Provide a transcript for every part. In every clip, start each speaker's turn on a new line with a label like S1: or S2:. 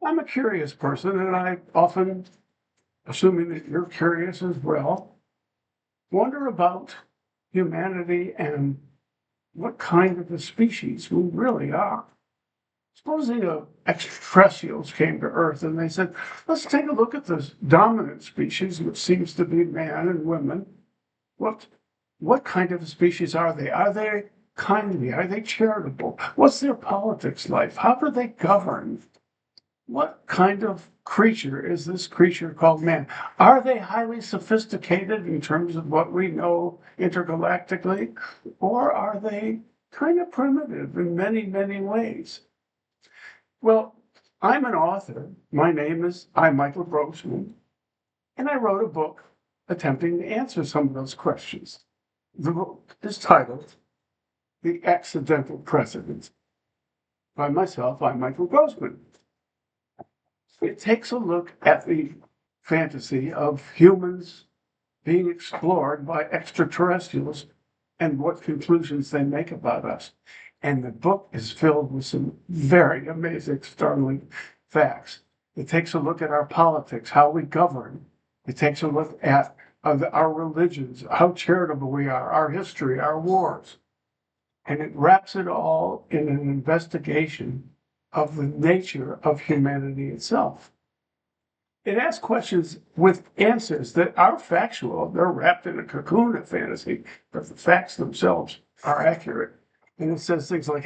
S1: I'm a curious person, and I often, assuming that you're curious as well, wonder about humanity and what kind of a species we really are. Supposing extraterrestrials came to Earth and they said, let's take a look at this dominant species, which seems to be man and women. What, what kind of a species are they? Are they kindly? Are they charitable? What's their politics like? How do they govern? What kind of creature is this creature called man? Are they highly sophisticated in terms of what we know intergalactically? Or are they kind of primitive in many, many ways? Well, I'm an author. I'm Michael Grossman, and I wrote a book attempting to answer some of those questions. The book is titled The Accidental Precedent. By myself, I'm Michael Grossman. It takes a look at the fantasy of humans being explored by extraterrestrials and what conclusions they make about us. And the book is filled with some very amazing, startling facts. It takes a look at our politics, how we govern. It takes a look at our religions, how charitable we are, our history, our wars. And it wraps it all in an investigation of the nature of humanity itself. It asks questions with answers that are factual. They're wrapped in a cocoon of fantasy, but the facts themselves are accurate. And it says things like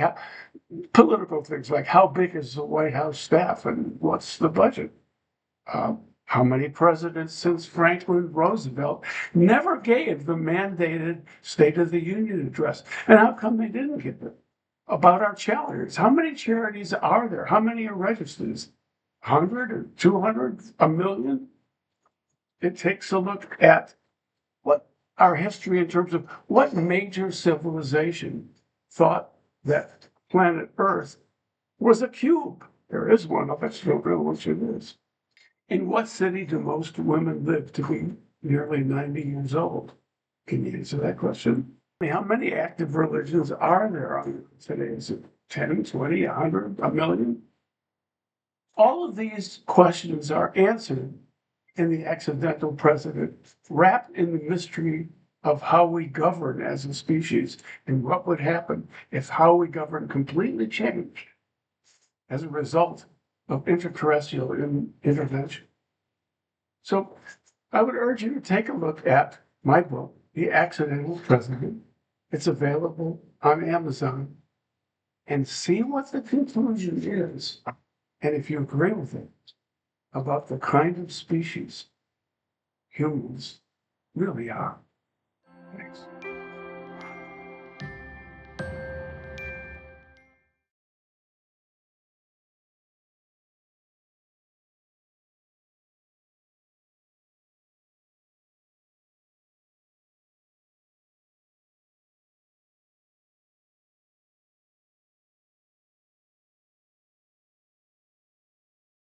S1: political things like how big is the White House staff and what's the budget? How many presidents since Franklin Roosevelt never gave the mandated State of the Union address? And how come they didn't give it? About our charities. How many charities are there? How many are registered? 100 or 200, a million? It takes a look at what our history in terms of what major civilization thought that planet Earth was a cube. There is one of us, don't know which it is. In what city do most women live to be nearly 90 years old? Can you answer that question? How many active religions are there on today? Is it 10, 20, 100, a million? All of these questions are answered in the accidental precedent, wrapped in the mystery of how we govern as a species and what would happen if how we govern completely changed as a result of extraterrestrial intervention. So I would urge you to take a look at my book, The Accidental Precedent. It's available on Amazon, and see what the conclusion is. And if you agree with it about the kind of species humans really are. Thanks.